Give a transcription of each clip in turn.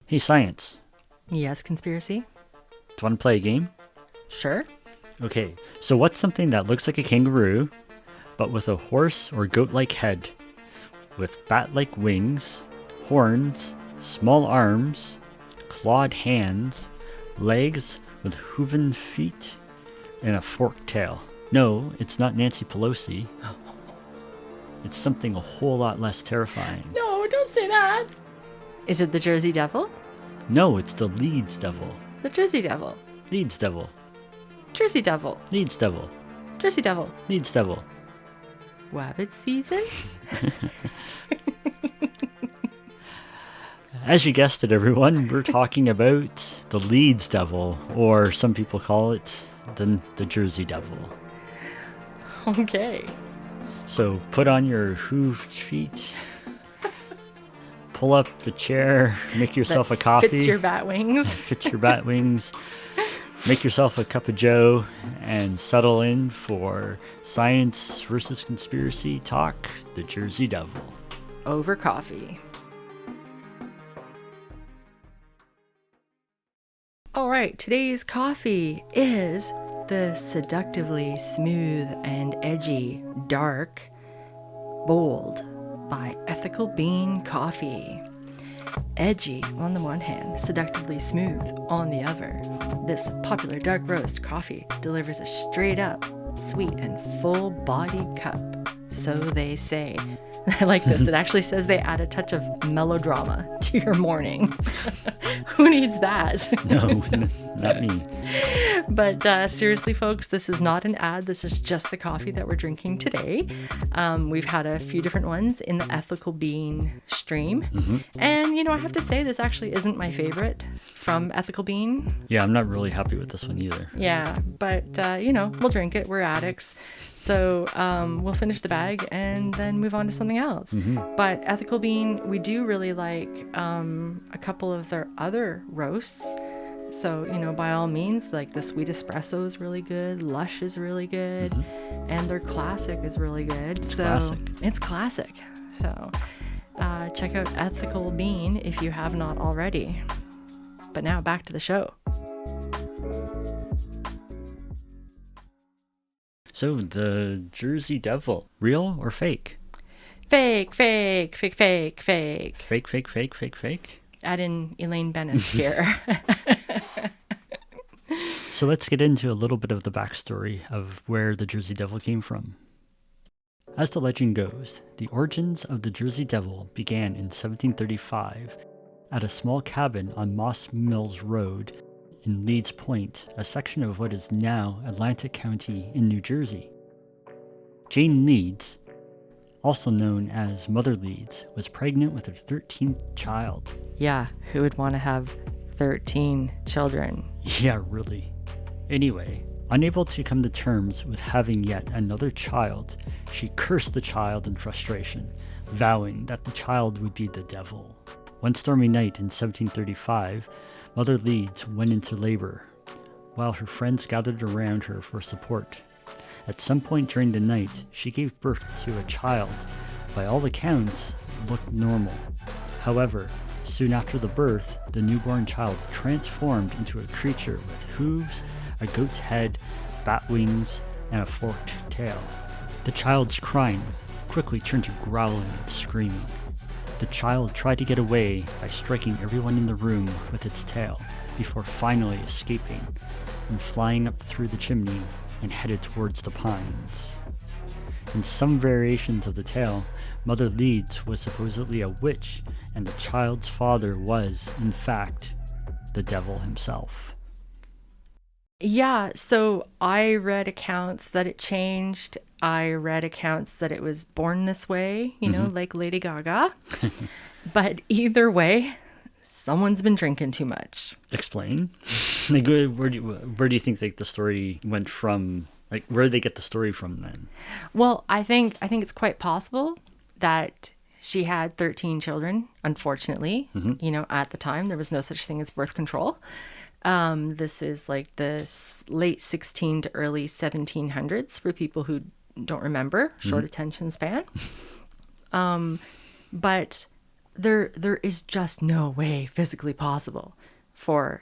Hey, science. Yes, conspiracy? Do you want to play a game? Sure. Okay, so what's something that looks like a kangaroo, but with a horse or goat-like head, with bat-like wings, horns, small arms, clawed hands, legs with hooven feet, and a forked tail? No, it's not Nancy Pelosi. It's something a whole lot less terrifying. No, don't say that. Is it the Jersey Devil? No, it's the Leeds Devil. The Jersey Devil. Leeds Devil. Jersey Devil. Leeds Devil. Jersey Devil. Leeds Devil. Wabbit season? As you guessed it, everyone, we're talking about the Leeds Devil, or some people call it the Jersey Devil. Okay. So put on your hooved feet, pull up a chair, make yourself a coffee. Fits your bat wings. Fits your bat wings. Make yourself a cup of joe and settle in for science versus conspiracy talk, the Jersey Devil. Over coffee. All right, today's coffee is the seductively smooth and edgy dark bold by Ethical Bean Coffee. Edgy on the one hand, seductively smooth on the other. This popular dark roast coffee delivers a straight up, sweet and full bodied cup. So they say. I like this. It actually says they add a touch of melodrama to your morning. Who needs that? No, not me. But seriously, folks, this is not an ad. This is just the coffee that we're drinking today. We've had a few different ones in the Ethical Bean stream. Mm-hmm. And, I have to say this actually isn't my favorite from Ethical Bean. Yeah, I'm not really happy with this one either. Yeah, but, we'll drink it. We're addicts. So we'll finish the bag and then move on to something else. Mm-hmm. But Ethical Bean, we do really like a couple of their other roasts. So, by all means, like the Sweet Espresso is really good. Lush is really good. Mm-hmm. And their Classic is really good. It's classic. So check out Ethical Bean if you have not already. But now back to the show. So, the Jersey Devil, real or fake? Fake, fake, fake, fake, fake. Fake, fake, fake, fake, fake? Add in Elaine Bennis here. So let's get into a little bit of the backstory of where the Jersey Devil came from. As the legend goes, the origins of the Jersey Devil began in 1735 at a small cabin on Moss Mills Road in Leeds Point, a section of what is now Atlantic County in New Jersey. Jane Leeds, also known as Mother Leeds, was pregnant with her 13th child. Yeah, who would want to have 13 children? Yeah, really. Anyway, unable to come to terms with having yet another child, she cursed the child in frustration, vowing that the child would be the devil. One stormy night in 1735, Mother Leeds went into labor, while her friends gathered around her for support. At some point during the night, she gave birth to a child. By all accounts, looked normal. However, soon after the birth, the newborn child transformed into a creature with hooves, a goat's head, bat wings, and a forked tail. The child's crying quickly turned to growling and screaming. The child tried to get away by striking everyone in the room with its tail, before finally escaping and flying up through the chimney and headed towards the pines. In some variations of the tale, Mother Leeds was supposedly a witch, and the child's father was, in fact, the devil himself. Yeah, so I read accounts that it changed. I read accounts that it was born this way, like Lady Gaga. But either way, someone's been drinking too much. Explain. Like, where do you think the story went from? Like, where did they get the story from then? Well, I think it's quite possible that she had 13 children. Unfortunately, at the time there was no such thing as birth control. This is like the late 16 to early 1700s for people who don't remember, short attention span. But there is just no way physically possible for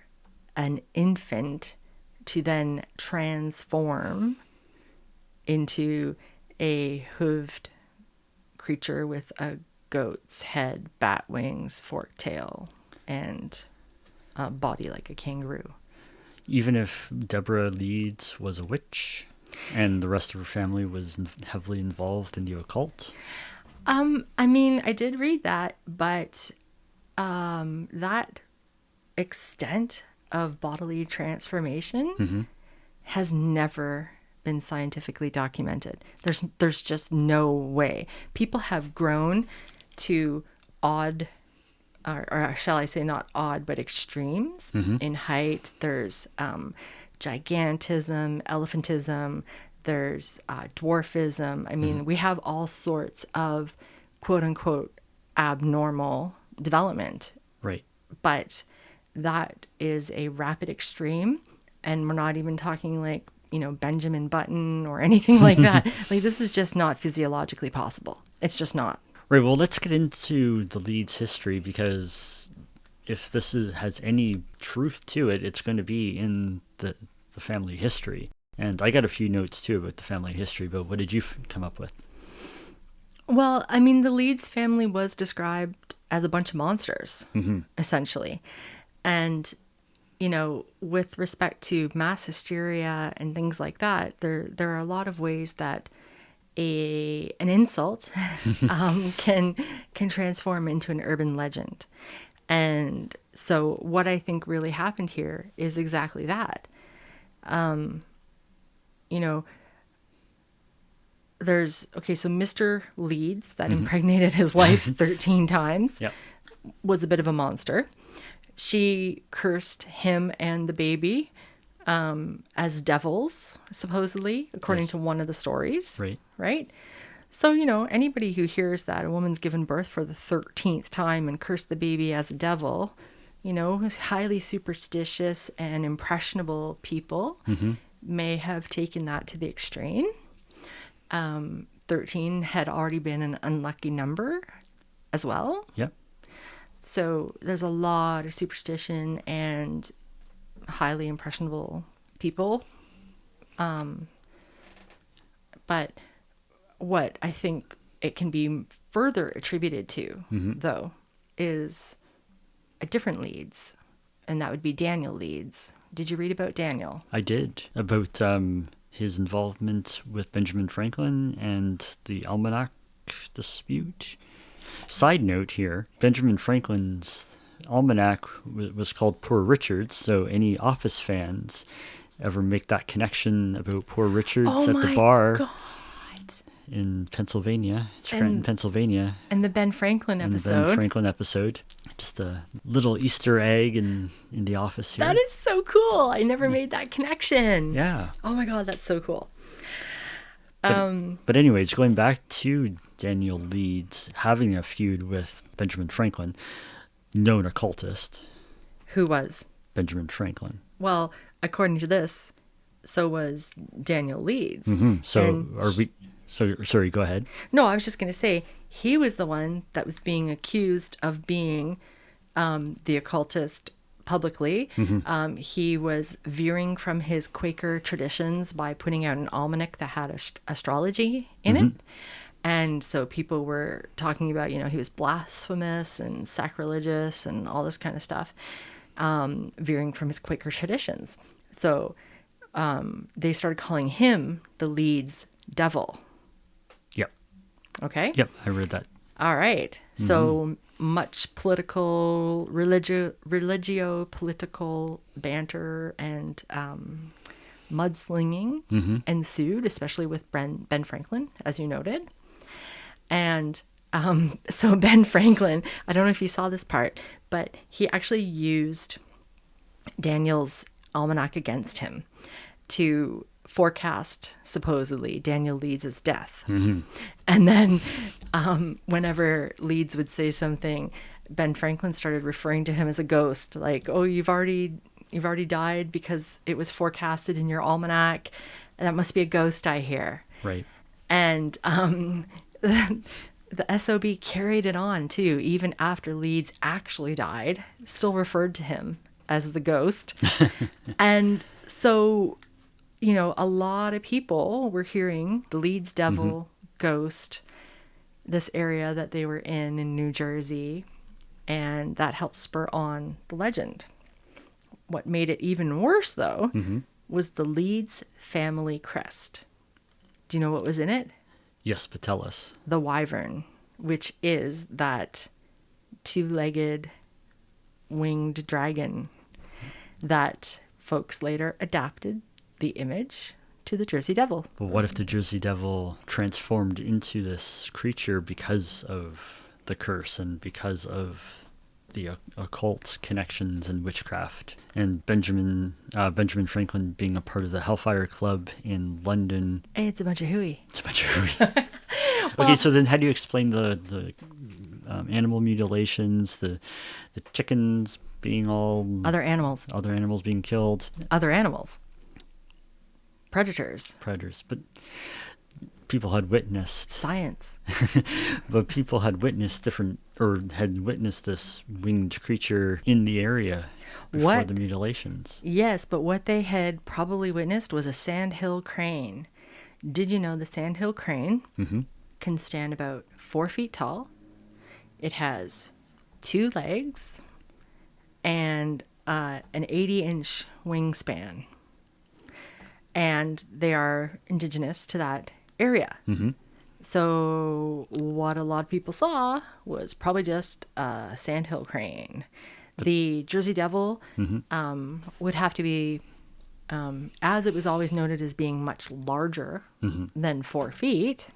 an infant to then transform into a hooved creature with a goat's head, bat wings, forked tail, and a body like a kangaroo. Even if Deborah Leeds was a witch and the rest of her family was heavily involved in the occult? I mean, I did read that, but that extent of bodily transformation has never been scientifically documented. There's just no way. People have grown to odd, or shall I say not odd, but extremes in height. There's gigantism, elephantism, there's dwarfism. I mean, we have all sorts of quote unquote abnormal development. Right. But that is a rapid extreme. And we're not even talking like, Benjamin Button or anything like that. Like, this is just not physiologically possible. It's just not. Right. Well, let's get into the Leeds history, because if this has any truth to it, it's going to be in the family history. And I got a few notes too about the family history, but what did you come up with? Well, I mean, the Leeds family was described as a bunch of monsters, essentially. And, with respect to mass hysteria and things like that, there are a lot of ways that an insult can transform into an urban legend. And so what I think really happened here is exactly that. So Mr. Leeds, that impregnated his wife 13 times, Yep. was a bit of a monster. She cursed him and the baby as devils, supposedly, according to one of the stories. Right? So, anybody who hears that a woman's given birth for the 13th time and cursed the baby as a devil, highly superstitious and impressionable people may have taken that to the extreme. 13 had already been an unlucky number as well. Yep. So there's a lot of superstition and highly impressionable people. But what I think it can be further attributed to, though, is a different Leeds, and that would be Daniel Leeds. Did you read about Daniel? I did. About his involvement with Benjamin Franklin and the almanac dispute. Side note here, Benjamin Franklin's almanac was called Poor Richard's, so any Office fans ever make that connection about Poor Richard's at the bar in Pennsylvania, Scranton, Pennsylvania. And the Ben Franklin episode. Just a little Easter egg in the Office here. That is so cool. I never made that connection. Yeah. Oh my God, that's so cool. But anyways, going back to Daniel Leeds having a feud with Benjamin Franklin, known occultist. Who was? Benjamin Franklin. Well, according to this, so was Daniel Leeds. Sorry, go ahead. No, I was just going to say, he was the one that was being accused of being the occultist publicly. He was veering from his Quaker traditions by putting out an almanac that had astrology in it. And so people were talking about, he was blasphemous and sacrilegious and all this kind of stuff, veering from his Quaker traditions. So they started calling him the Leeds Devil. Yep. Okay? Yep, I read that. All right. So much political, religio-political banter and mudslinging ensued, especially with Ben Franklin, as you noted. And so Ben Franklin, I don't know if you saw this part, but he actually used Daniel's almanac against him to forecast, supposedly, Daniel Leeds' death. And then whenever Leeds would say something, Ben Franklin started referring to him as a ghost, like, oh, you've already died because it was forecasted in your almanac. That must be a ghost I hear. Right. And the SOB carried it on too, even after Leeds actually died, still referred to him as the ghost. And so, a lot of people were hearing the Leeds Devil ghost, this area that they were in New Jersey, and that helped spur on the legend. What made it even worse, though, was the Leeds family crest. Do you know what was in it? Yes, but tell us. The wyvern, which is that two-legged winged dragon that folks later adapted the image to the Jersey Devil. But what if the Jersey Devil transformed into this creature because of the curse and because of the occult connections and witchcraft, and Benjamin Franklin being a part of the Hellfire Club in London? Hey, it's a bunch of hooey. It's a bunch of hooey. Okay, so then how do you explain the animal mutilations, the chickens being all Other animals. being killed, Other animals. Predators. but people had witnessed Science. but people had witnessed this winged creature in the area before the mutilations. Yes, but what they had probably witnessed was a sandhill crane. Did you know the sandhill crane can stand about 4 feet tall? It has 2 legs and an 80-inch wingspan. And they are indigenous to that area. So what a lot of people saw was probably just a sandhill crane. The Jersey Devil would have to be, as it was always noted as being much larger than 4 feet,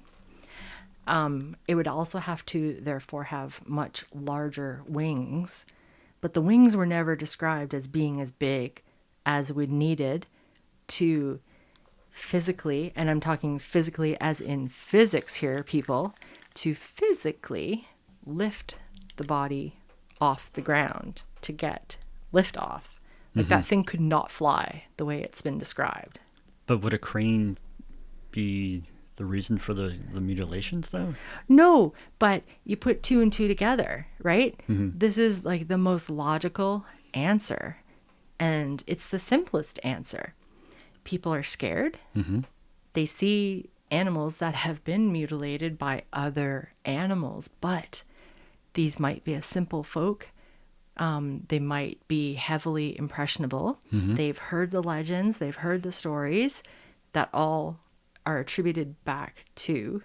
it would also have to therefore have much larger wings. But the wings were never described as being as big as we needed to physically, and I'm talking physically as in physics here, people, to physically lift the body off the ground to get lift off. Like that thing could not fly the way it's been described. But would a crane be the reason for the mutilations, though? No, but you put 2 and 2 together, right? This is like the most logical answer, and it's the simplest answer. People are scared. They see animals that have been mutilated by other animals, but these might be a simple folk. They might be heavily impressionable. They've heard the legends, they've heard the stories that all are attributed back to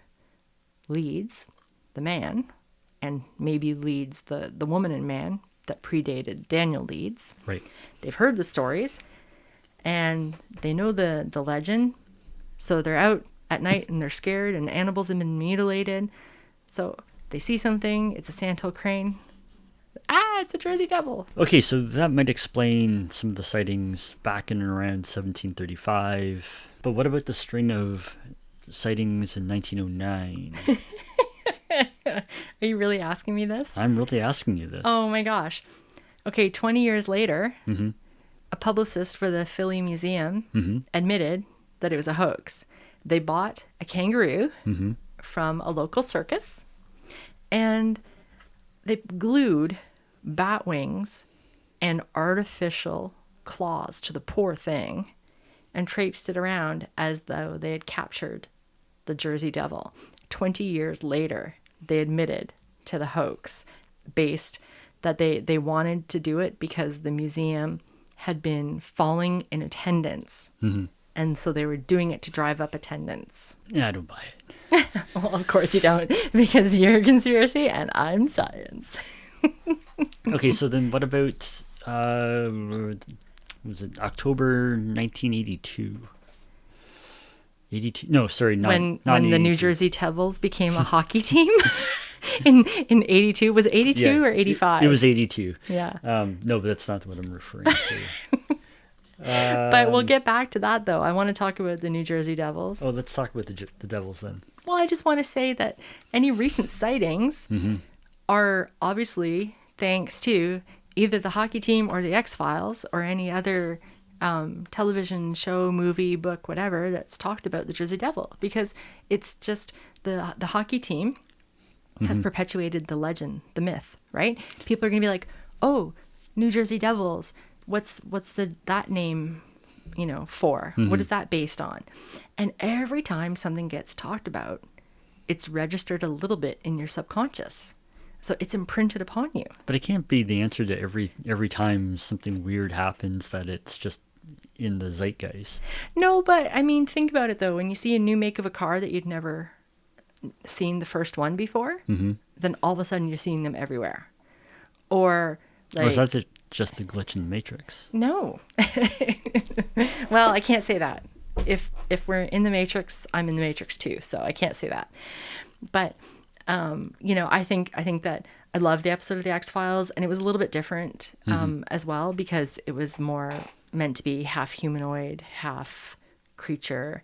Leeds, the man, and maybe Leeds, the woman and man that predated Daniel Leeds. Right. They've heard the stories. And they know the legend, so they're out at night and they're scared, and animals have been mutilated. So they see something, it's a sandhill crane. It's a Jersey Devil. Okay, so that might explain some of the sightings back in and around 1735. But what about the string of sightings in 1909? Are you really asking me this? I'm really asking you this. Oh my gosh. Okay, 20 years later, a publicist for the Philly Museum admitted that it was a hoax. They bought a kangaroo from a local circus, and they glued bat wings and artificial claws to the poor thing and traipsed it around as though they had captured the Jersey Devil. 20 years later, they admitted to the hoax, based that they wanted to do it because the museum had been falling in attendance. And so they were doing it to drive up attendance. Yeah, I don't buy it. Well, of course you don't, because you're conspiracy and I'm science. Okay, so then what about, was it October 1982? 82? No, sorry, When not the 82. New Jersey Devils became a hockey team in 82. Was it 82 Yeah, or 85? It was 82. Yeah. No, but that's not what I'm referring to. But we'll get back to that, though. I want to talk about the New Jersey Devils. Oh, let's talk about the Devils then. Well, I just want to say that any recent sightings are obviously thanks to either the hockey team or the X-Files or any other television show, movie, book, whatever that's talked about the Jersey Devil, because it's just the hockey team has perpetuated the legend, the myth, right? People are going to be like, oh, New Jersey Devils, what's that name, for? What is that based on? And every time something gets talked about, it's registered a little bit in your subconscious. So it's imprinted upon you. But it can't be the answer to every time something weird happens that it's just in the zeitgeist. No, but I mean, think about it though. When you see a new make of a car that you'd never seen the first one before, then all of a sudden you're seeing them everywhere. Or like, Or is that just a glitch in the Matrix? no. Well, I can't say that. If we're in the Matrix, I'm in the Matrix too, so I can't say that. But I think that I loved the episode of the X-Files, and it was a little bit different as well, because it was more meant to be half humanoid, half creature.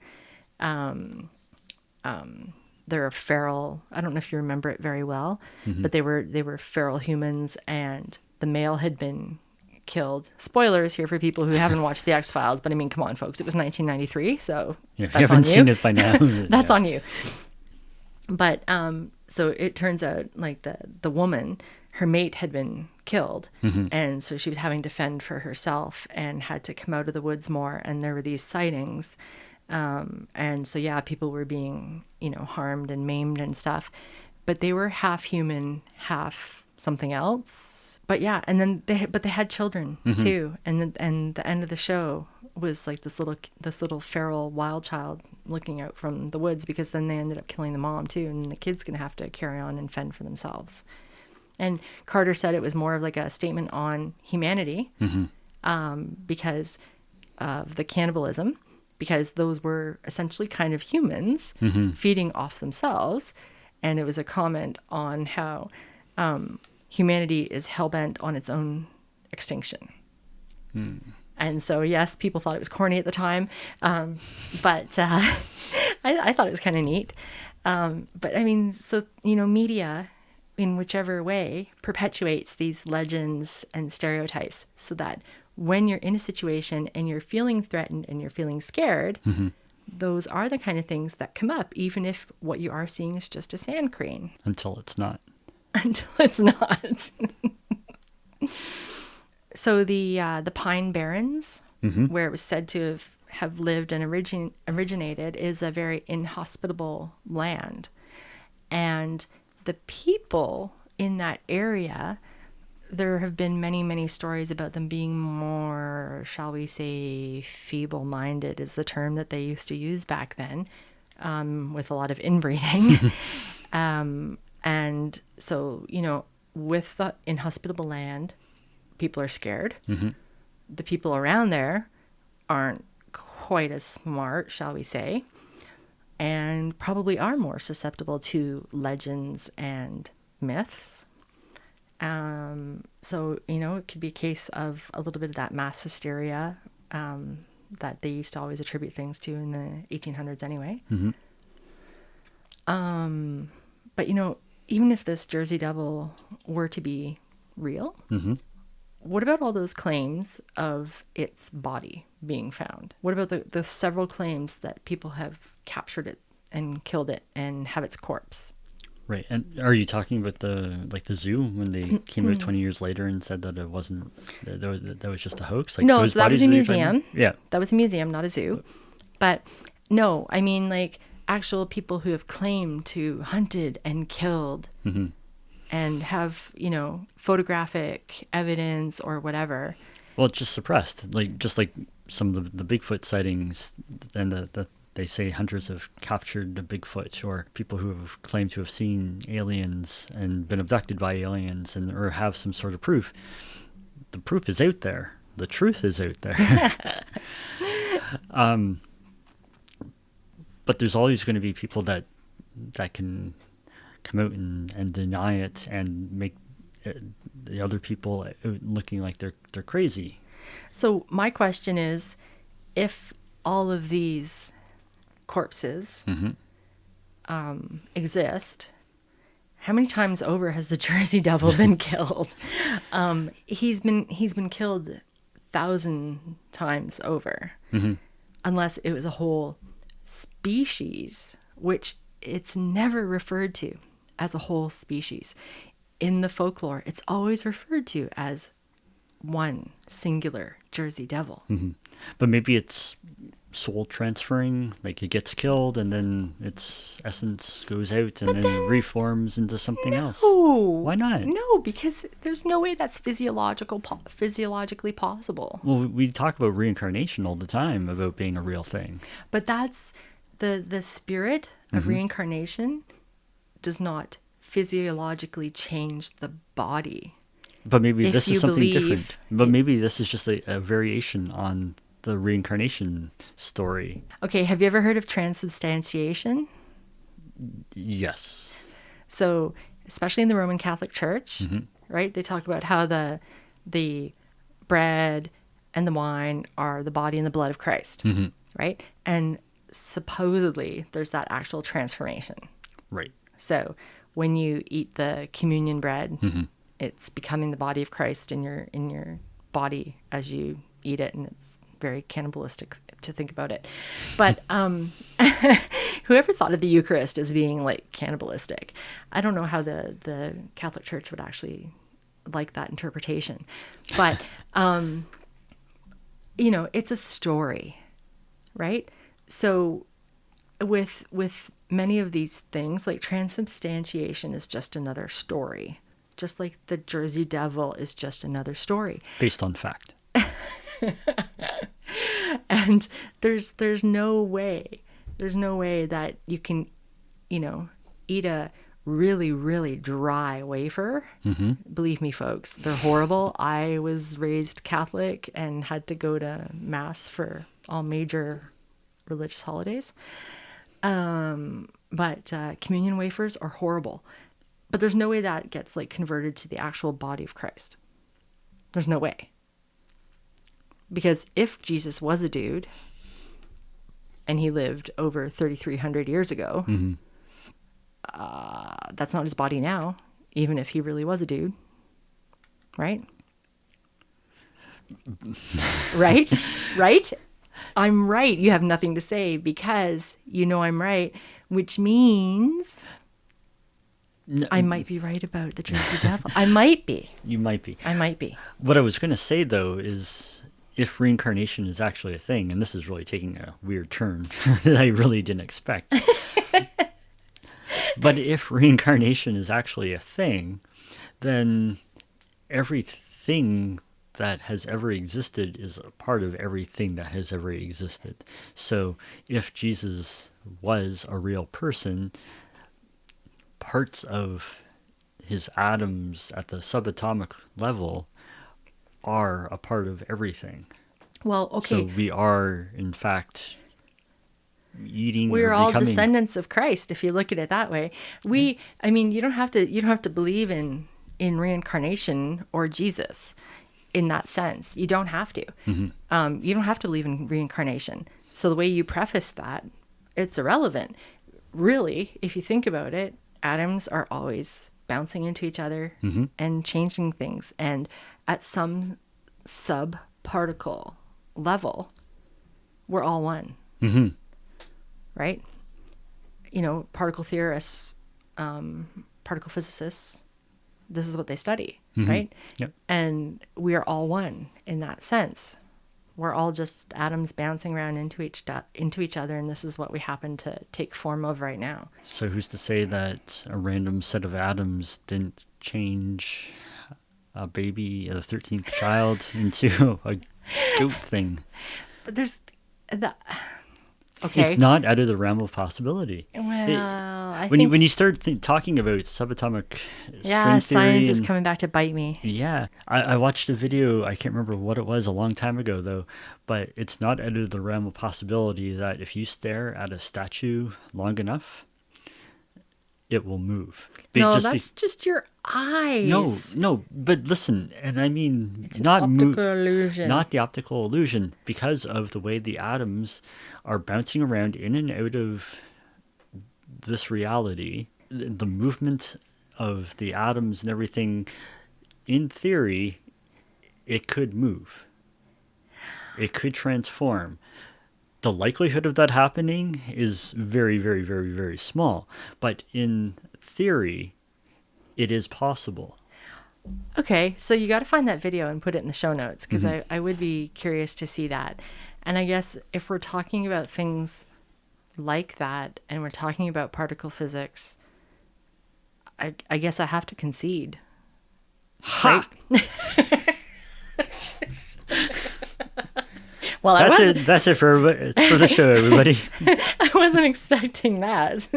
They're feral. I don't know if you remember it very well, but they were feral humans, and the male had been killed. Spoilers here for people who haven't watched the X-Files, but I mean, come on, folks, it was 1993, so If that's you haven't on you. seen it by now, That's on you. But so it turns out like the woman, her mate had been killed, and so she was having to fend for herself and had to come out of the woods more, and there were these sightings. And so, yeah, people were being, harmed and maimed and stuff, but they were half human, half something else. But yeah, and then they had children too. And the end of the show was like this little feral wild child looking out from the woods, because then they ended up killing the mom too. And the kid's going to have to carry on and fend for themselves. And Carter said it was more of like a statement on humanity, because of the cannibalism, because those were essentially kind of humans feeding off themselves. And it was a comment on how humanity is hell-bent on its own extinction. And so, yes, people thought it was corny at the time, but I thought it was kind of neat. But I mean, so, media, in whichever way, perpetuates these legends and stereotypes, so that when you're in a situation and you're feeling threatened and you're feeling scared, those are the kind of things that come up, even if what you are seeing is just a sand crane. Until it's not. Until it's not. So the Pine Barrens, where it was said to have lived and originated, is a very inhospitable land. And the people in that area, there have been many, many stories about them being more, shall we say, feeble-minded is the term that they used to use back then, with a lot of inbreeding. And so, with the inhospitable land, people are scared. The people around there aren't quite as smart, shall we say, and probably are more susceptible to legends and myths. So, it could be a case of a little bit of that mass hysteria that they used to always attribute things to in the 1800s anyway. But, even if this Jersey Devil were to be real, what about all those claims of its body being found? What about the several claims that people have captured it and killed it and have its corpse? Right. And are you talking about the zoo, when they came out 20 years later and said that it wasn't, that was just a hoax? Like, no, so that was a museum. Yeah. That was a museum, not a zoo. But no, I mean, like, actual people who have claimed to hunted and killed and have, photographic evidence or whatever. Well, it's just suppressed. Just like some of the Bigfoot sightings, and the they say hunters have captured a Bigfoot, or people who have claimed to have seen aliens and been abducted by aliens, or have some sort of proof. The proof is out there. The truth is out there. But there's always going to be people that can come out and deny it and make the other people looking like they're crazy. So my question is, if all of these corpses exist, how many times over has the Jersey Devil been killed? He's been killed 1,000 times over, unless it was a whole species, which it's never referred to as a whole species. In the folklore, it's always referred to as one singular Jersey Devil. But maybe it's soul transferring, like it gets killed and then its essence goes out and then reforms into something else. Why not? No, because there's no way that's physiologically possible. Well, we talk about reincarnation all the time, about being a real thing. But that's the spirit of reincarnation does not physiologically change the body. But maybe If this you is something believe- different. But maybe this is just a variation on the reincarnation story. Okay, have you ever heard of transubstantiation? Yes. So, especially in the Roman Catholic Church, right? They talk about how the bread and the wine are the body and the blood of Christ, right? And supposedly there's that actual transformation. Right. So, when you eat the communion bread, it's becoming the body of Christ in your body as you eat it, and it's very cannibalistic to think about it. But whoever thought of the Eucharist as being like cannibalistic, I don't know how the Catholic Church would actually like that interpretation. But it's a story, right? So with many of these things, like transubstantiation is just another story, just like the Jersey Devil is just another story. Based on fact. And there's no way that you can, eat a really, really dry wafer. Believe me, folks, they're horrible. I was raised Catholic and had to go to mass for all major religious holidays. But communion wafers are horrible. But there's no way that gets like converted to the actual body of Christ. There's no way. Because if Jesus was a dude and he lived over 3,300 years ago, that's not his body now, even if he really was a dude. Right? Right? Right? I'm right. You have nothing to say because you know I'm right, which means I might be right about the Jersey Devil. I might be. You might be. I might be. What I was going to say, though, is if reincarnation is actually a thing, and this is really taking a weird turn that I really didn't expect. But if reincarnation is actually a thing, then everything that has ever existed is a part of everything that has ever existed. So if Jesus was a real person, parts of his atoms at the subatomic level are a part of everything. Well, okay. So we are, in fact, eating. We're or all becoming... descendants of Christ, if you look at it that way. You don't have to believe in reincarnation or Jesus in that sense. You don't have to. You don't have to believe in reincarnation. So the way you preface that, it's irrelevant. Really, if you think about it, atoms are always bouncing into each other and changing things. And at some sub-particle level, we're all one. Right? Particle theorists, particle physicists, this is what they study, right? Yep. And we are all one in that sense. We're all just atoms bouncing around into each other, and this is what we happen to take form of right now. So who's to say that a random set of atoms didn't change a baby, a 13th child, into a goat thing? But there's the... Okay. It's not out of the realm of possibility. Well, when you start talking about subatomic string theory, science is coming back to bite me. Yeah, I watched a video. I can't remember what it was a long time ago though, but it's not out of the realm of possibility that if you stare at a statue long enough, it will move. Just your eyes. No, but listen, and I mean It's an optical illusion. Not the optical illusion, because of the way the atoms are bouncing around in and out of this reality, the movement of the atoms and everything, in theory, it could move. It could transform. The likelihood of that happening is very, very, very, very small. But in theory, it is possible. Okay, so you got to find that video and put it in the show notes, because I would be curious to see that. And I guess if we're talking about things like that and we're talking about particle physics, I guess I have to concede. Ha! Right? Well, That's it for the show, everybody. I wasn't expecting that.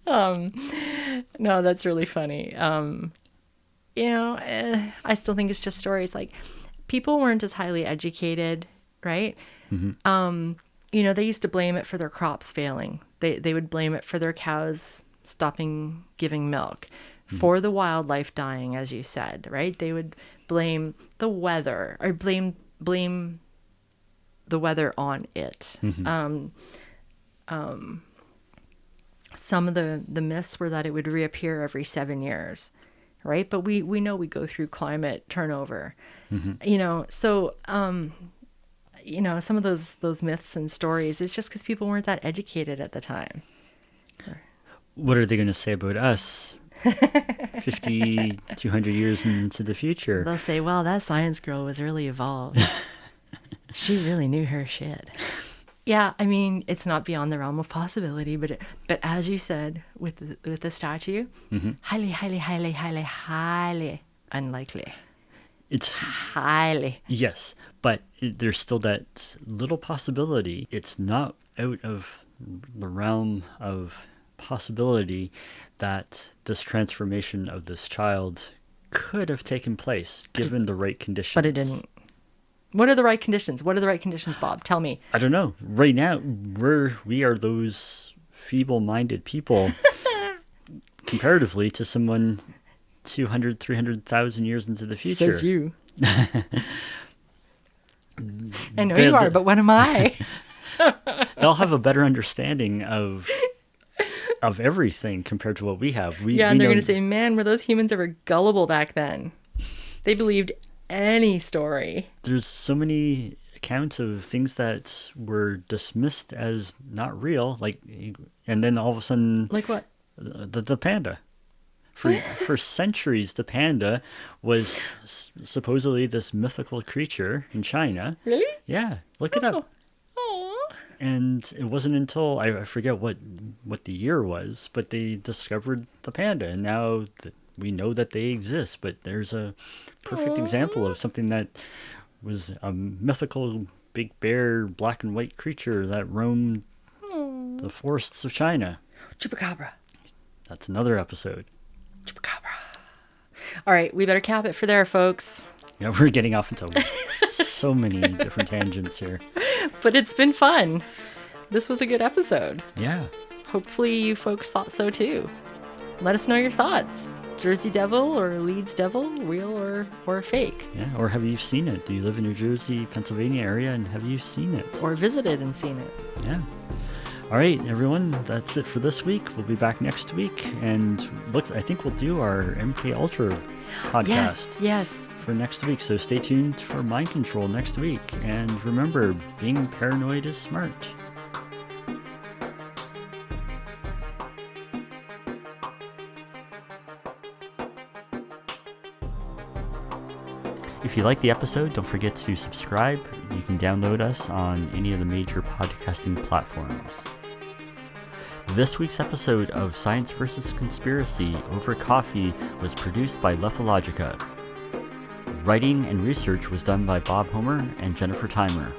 No, that's really funny. I still think it's just stories. Like, people weren't as highly educated, right? They used to blame it for their crops failing. They would blame it for their cows stopping giving milk, for the wildlife dying, as you said, right? They would blame the weather, or blame the weather on it. Some of the myths were that it would reappear every 7 years, right? But we know we go through climate turnover, so some of those myths and stories, it's just because people weren't that educated at the time. What are they going to say about us 50, 200 years into the future? They'll say, well, that science girl was really evolved. She really knew her shit. Yeah, I mean, it's not beyond the realm of possibility, but as you said, with the statue, highly, highly, highly, highly, highly unlikely. It's highly. Yes, but there's still that little possibility. It's not out of the realm of possibility that this transformation of this child could have taken place given the right conditions. But it didn't. What are the right conditions? What are the right conditions, Bob? Tell me. I don't know. Right now, we are those feeble-minded people comparatively to someone 200, 300,000 years into the future. Says you. I know you are, but what am I? They'll have a better understanding of everything compared to what we have. And they're going to say, man, were those humans ever gullible back then? They believed any story. There's so many accounts of things that were dismissed as not real, and then all of a sudden, like what? The panda. For centuries, the panda was supposedly this mythical creature in China. Really? Yeah, look it up. And it wasn't until I forget what the year was, but they discovered the panda, and now we know that they exist. But there's a perfect example of something that was a mythical big bear, black and white creature that roamed the forests of China. Chupacabra. That's another episode. Chupacabra. All right, we better cap it for there, folks. Yeah, we're getting off into so many different tangents here. But it's been fun. This was a good episode. Yeah. Hopefully you folks thought so too. Let us know your thoughts. Jersey Devil or Leeds Devil, real or fake? Yeah, or have you seen it? Do you live in New Jersey, Pennsylvania area, and have you seen it? Or visited and seen it? Yeah. All right, everyone, that's it for this week. We'll be back next week, and I think we'll do our MK Ultra podcast. Yes. For next week, so stay tuned for Mind Control next week. And remember, being paranoid is smart. If you like the episode, don't forget to subscribe. You can download us on any of the major podcasting platforms. This week's episode of Science vs. Conspiracy over coffee was produced by Lethologica. Writing and research was done by Bob Homer and Jennifer Timer.